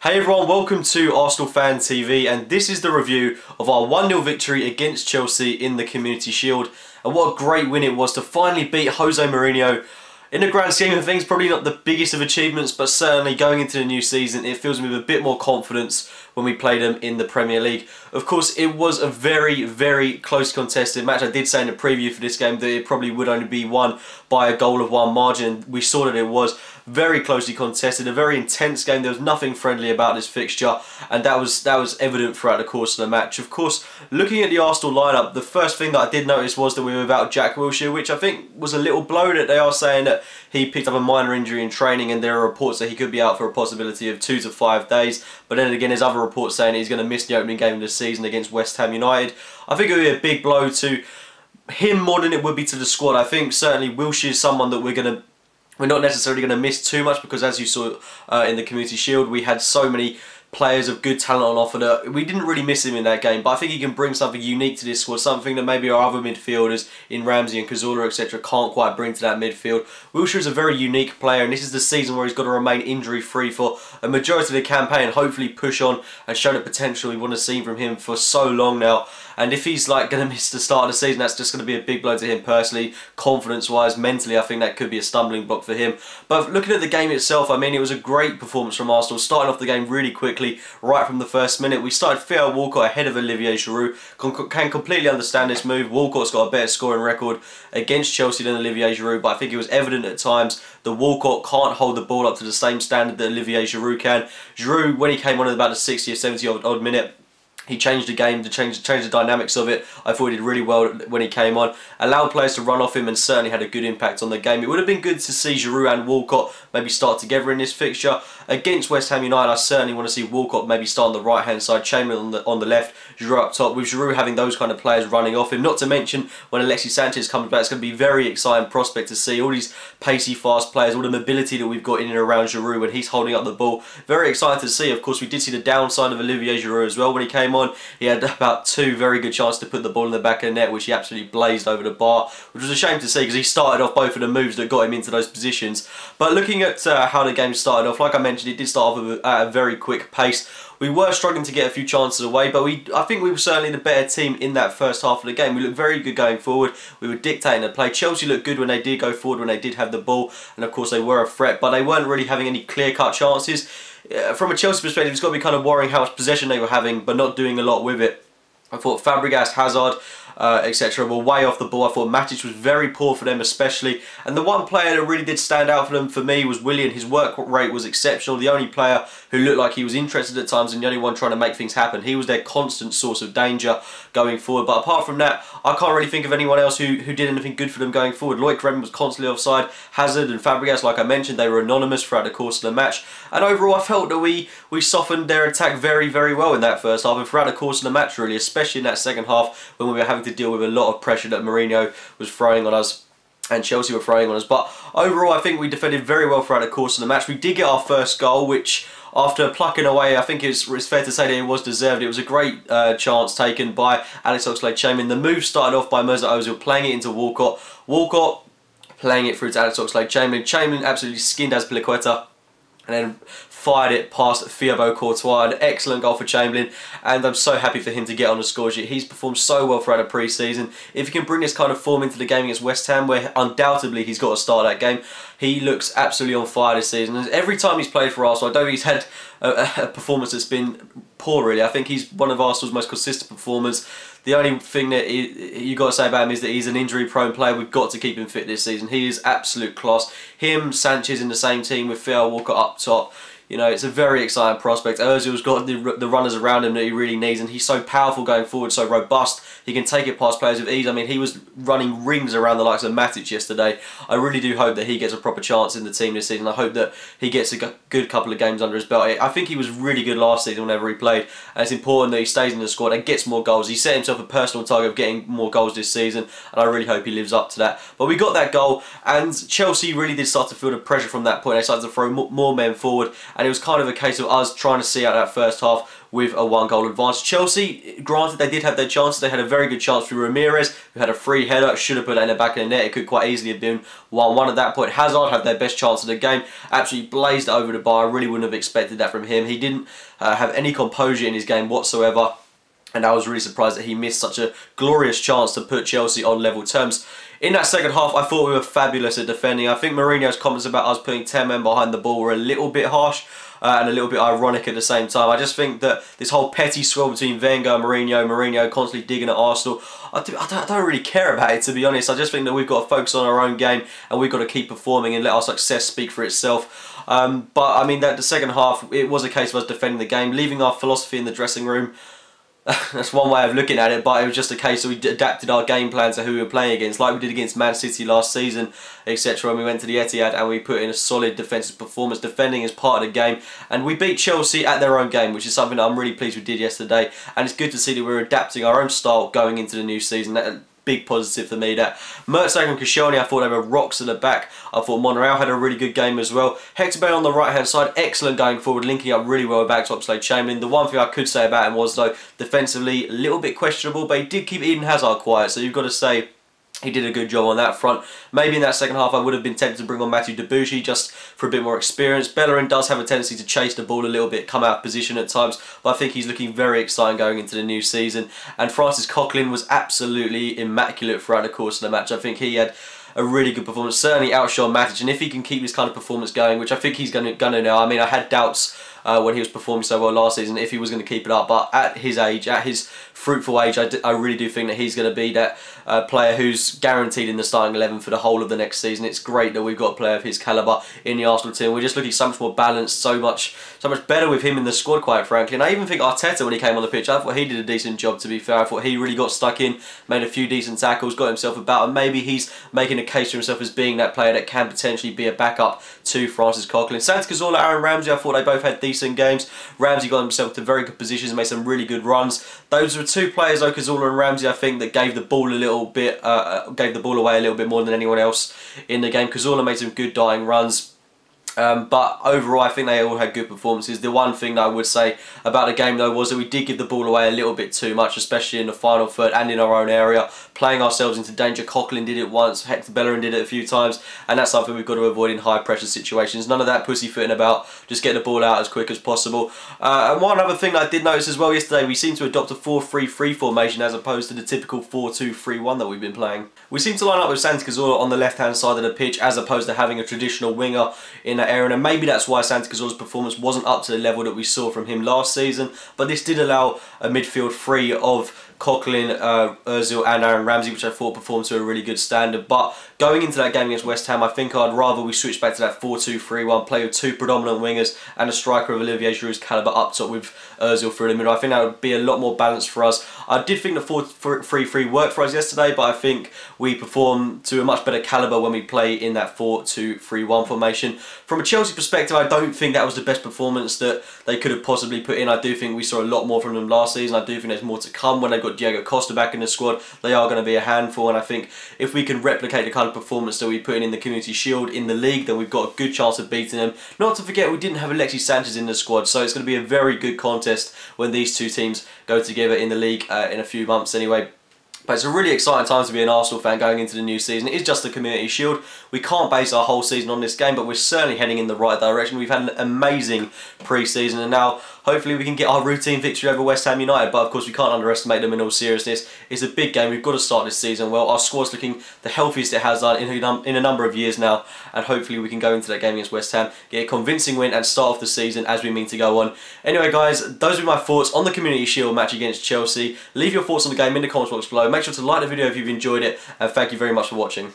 Hey everyone, welcome to Arsenal Fan TV, and this is the review of our 1-0 victory against Chelsea in the Community Shield. And what a great win it was to finally beat Jose Mourinho. In the grand scheme of things, probably not the biggest of achievements, but certainly going into the new season, it fills me with a bit more confidence when we play them in the Premier League. Of course, it was a very, very close contested match. I did say in the preview for this game that it probably would only be won by a goal of one margin. We saw that it was very closely contested, a very intense game. There was nothing friendly about this fixture, and that was evident throughout the course of the match. Of course, looking at the Arsenal lineup, the first thing that I did notice was that we were without Jack Wilshere, which I think was a little blow. That they are saying that he picked up a minor injury in training, and there are reports that he could be out for a possibility of 2 to 5 days. But then again, there's other reports saying he's going to miss the opening game of the season against West Ham United. I think it would be a big blow to him more than it would be to the squad. I think certainly Wilshere is someone that we're not necessarily going to miss too much, because as you saw in the Community Shield, we had so many players of good talent on offer that we didn't really miss him in that game. But I think he can bring something unique to this squad, something that maybe our other midfielders in Ramsey and Cazorla, etc. can't quite bring to that midfield. Wilshere is a very unique player, and this is the season where he's got to remain injury-free for a majority of the campaign and hopefully push on and show the potential we want to see from him for so long now. And if he's going to miss the start of the season, that's just going to be a big blow to him personally, confidence-wise, mentally. I think that could be a stumbling block for him. But looking at the game itself, I mean, it was a great performance from Arsenal, starting off the game really quickly, right from the first minute. We started Theo Walcott ahead of Olivier Giroud. Can completely understand this move. Walcott's got a better scoring record against Chelsea than Olivier Giroud, but I think it was evident at times that Walcott can't hold the ball up to the same standard that Olivier Giroud can. Giroud, when he came on at about the 60 or 70 odd minute, he changed the game, to change the dynamics of it. I thought he did really well when he came on. Allowed players to run off him and certainly had a good impact on the game. It would have been good to see Giroud and Walcott maybe start together in this fixture. Against West Ham United, I certainly want to see Walcott maybe start on the right-hand side, Chamberlain on the left, Giroud up top, with Giroud having those kind of players running off him. Not to mention, when Alexis Sanchez comes back, it's going to be a very exciting prospect to see all these pacey, fast players, all the mobility that we've got in and around Giroud when he's holding up the ball. Very excited to see. Of course, we did see the downside of Olivier Giroud as well. When he came on, he had about 2 very good chances to put the ball in the back of the net, which he absolutely blazed over the bar, which was a shame to see because he started off both of the moves that got him into those positions. But looking at how the game started off, like I mentioned, it did start off at a very quick pace. We were struggling to get a few chances away, but I think we were certainly the better team in that first half of the game. We looked very good going forward. We were dictating the play. Chelsea looked good when they did go forward, when they did have the ball, and of course they were a threat, but they weren't really having any clear-cut chances. From a Chelsea perspective, it's got to be kind of worrying how much possession they were having, but not doing a lot with it. I thought Fabregas, Hazard, etc. were way off the ball. I thought Matic was very poor for them especially. And the one player that really did stand out for them for me was Willian. His work rate was exceptional. The only player who looked like he was interested at times and the only one trying to make things happen. He was their constant source of danger going forward. But apart from that, I can't really think of anyone else who did anything good for them going forward. Loic Remy was constantly offside. Hazard and Fabregas, like I mentioned, they were anonymous throughout the course of the match. And overall, I felt that we softened their attack very, very well in that first half and throughout the course of the match, really, especially in that second half when we were having to deal with a lot of pressure that Mourinho was throwing on us and Chelsea were throwing on us. But overall, I think we defended very well throughout the course of the match. We did get our first goal, which, after plucking away, I think it's fair to say that it was deserved. It was a great chance taken by Alex Oxlade-Chamberlain. The move started off by Mesut Ozil playing it into Walcott. Walcott playing it through to Alex Oxlade-Chamberlain. Chamberlain absolutely skinned Azpilicueta and then fired it past Thibaut Courtois. An excellent goal for Chamberlain, and I'm so happy for him to get on the score sheet. He's performed so well throughout the pre-season. If he can bring this kind of form into the game against West Ham, where undoubtedly he's got to start that game, he looks absolutely on fire this season. And every time he's played for Arsenal, I don't think he's had a performance that's been poor, really. I think he's one of Arsenal's most consistent performers. The only thing that you got to say about him is that he's an injury-prone player. We've got to keep him fit this season. He is absolute class. Him, Sanchez in the same team with Theo Walcott up top. You know, it's a very exciting prospect. Ozil's got the runners around him that he really needs, and he's so powerful going forward, so robust. He can take it past players with ease. I mean, he was running rings around the likes of Matic yesterday. I really do hope that he gets a proper chance in the team this season. I hope that he gets a good couple of games under his belt. I think he was really good last season whenever he played, and it's important that he stays in the squad and gets more goals. He set himself a personal target of getting more goals this season, and I really hope he lives up to that. But we got that goal, and Chelsea really did start to feel the pressure from that point. They started to throw more men forward, and it was kind of a case of us trying to see out that first half with a 1-goal advantage. Chelsea, granted, they did have their chances. They had a very good chance through Ramirez, who had a free header, should have put it in the back of the net. It could quite easily have been 1-1 at that point. Hazard had their best chance of the game, absolutely blazed it over the bar. I really wouldn't have expected that from him. He didn't have any composure in his game whatsoever, and I was really surprised that he missed such a glorious chance to put Chelsea on level terms. In that second half, I thought we were fabulous at defending. I think Mourinho's comments about us putting 10 men behind the ball were a little bit harsh and a little bit ironic at the same time. I just think that this whole petty swirl between Wenger and Mourinho constantly digging at Arsenal, I don't really care about it, to be honest. I just think that we've got to focus on our own game and we've got to keep performing and let our success speak for itself. But I mean, that the second half, it was a case of us defending the game, leaving our philosophy in the dressing room. That's one way of looking at it, but it was just a case that we adapted our game plan to who we were playing against, like we did against Man City last season, etc. When we went to the Etihad and we put in a solid defensive performance. Defending is part of the game, and we beat Chelsea at their own game, which is something that I'm really pleased we did yesterday. And it's good to see that we're adapting our own style going into the new season. That big positive for me. That Mertesacker and Koscielny, I thought they were rocks at the back. I thought Monreal had a really good game as well. Hector Bellerin on the right hand side, excellent going forward, linking up really well with Oxlade-Chamberlain. The one thing I could say about him was, though, defensively a little bit questionable, but he did keep Eden Hazard quiet, so you've got to say he did a good job on that front. Maybe in that second half I would have been tempted to bring on Mathieu Debuchy just for a bit more experience. Bellerin does have a tendency to chase the ball a little bit, come out of position at times, but I think he's looking very exciting going into the new season. And Francis Coquelin was absolutely immaculate throughout the course of the match. I think he had a really good performance, certainly outshone Matic, and if he can keep this kind of performance going, which I think he's going to now. I mean, I had doubts when he was performing so well last season if he was going to keep it up, but at his age, at his fruitful age, I really do think that he's going to be that player who's guaranteed in the starting 11 for the whole of the next season. It's great that we've got a player of his calibre in the Arsenal team. We're just looking so much more balanced, so much better with him in the squad, quite frankly. And I even think Arteta, when he came on the pitch, I thought he did a decent job, to be fair. I thought he really got stuck in, made a few decent tackles, got himself about, and maybe he's making a case for himself as being that player that can potentially be a backup to Francis Coquelin. Santi Cazorla, Aaron Ramsey, I thought they both had decent games. Ramsey got himself to very good positions and made some really good runs. Those were two players, though, Cazorla and Ramsey, I think, that gave the ball a little bit, gave the ball away a little bit more than anyone else in the game. Cazorla made some good dying runs. But overall, I think they all had good performances. The one thing that I would say about the game, though, was that we did give the ball away a little bit too much, especially in the final third and in our own area, playing ourselves into danger. Coquelin did it once, Hector Bellerin did it a few times, and that's something we've got to avoid in high pressure situations. None of that pussyfooting about, just get the ball out as quick as possible. And one other thing that I did notice as well yesterday, we seem to adopt a 4-3-3 formation as opposed to the typical 4-2-3-1 that we've been playing. We seem to line up with Santi Cazorla on the left-hand side of the pitch as opposed to having a traditional winger in that area, and maybe that's why Santi Cazorla's performance wasn't up to the level that we saw from him last season, but this did allow a midfield free of Coquelin, Ozil and Aaron Ramsey, which I thought performed to a really good standard. But going into that game against West Ham, I think I'd rather we switch back to that 4-2-3-1, play with two predominant wingers and a striker of Olivier Giroud's calibre up top with Ozil through the middle. I think that would be a lot more balanced for us. I did think the 4-3-3 worked for us yesterday, but I think we perform to a much better calibre when we play in that 4-2-3-1 formation. From a Chelsea perspective, I don't think that was the best performance that they could have possibly put in. I do think we saw a lot more from them last season. I do think there's more to come. When they've got Diego Costa back in the squad, they are going to be a handful, and I think if we can replicate the kind of performance that we put in the Community Shield in the league, then we've got a good chance of beating them. Not to forget, we didn't have Alexis Sanchez in the squad, so it's going to be a very good contest when these two teams go together in the league in a few months anyway. But it's a really exciting time to be an Arsenal fan going into the new season. It is just the Community Shield. We can't base our whole season on this game, but we're certainly heading in the right direction. We've had an amazing pre-season, and now hopefully we can get our routine victory over West Ham United. But of course we can't underestimate them in all seriousness. It's a big game. We've got to start this season well. Our squad's looking the healthiest it has done in a number of years now, and hopefully we can go into that game against West Ham, get a convincing win and start off the season as we mean to go on. Anyway guys, those are my thoughts on the Community Shield match against Chelsea. Leave your thoughts on the game in the comments box below. Make sure to like the video if you've enjoyed it, and thank you very much for watching.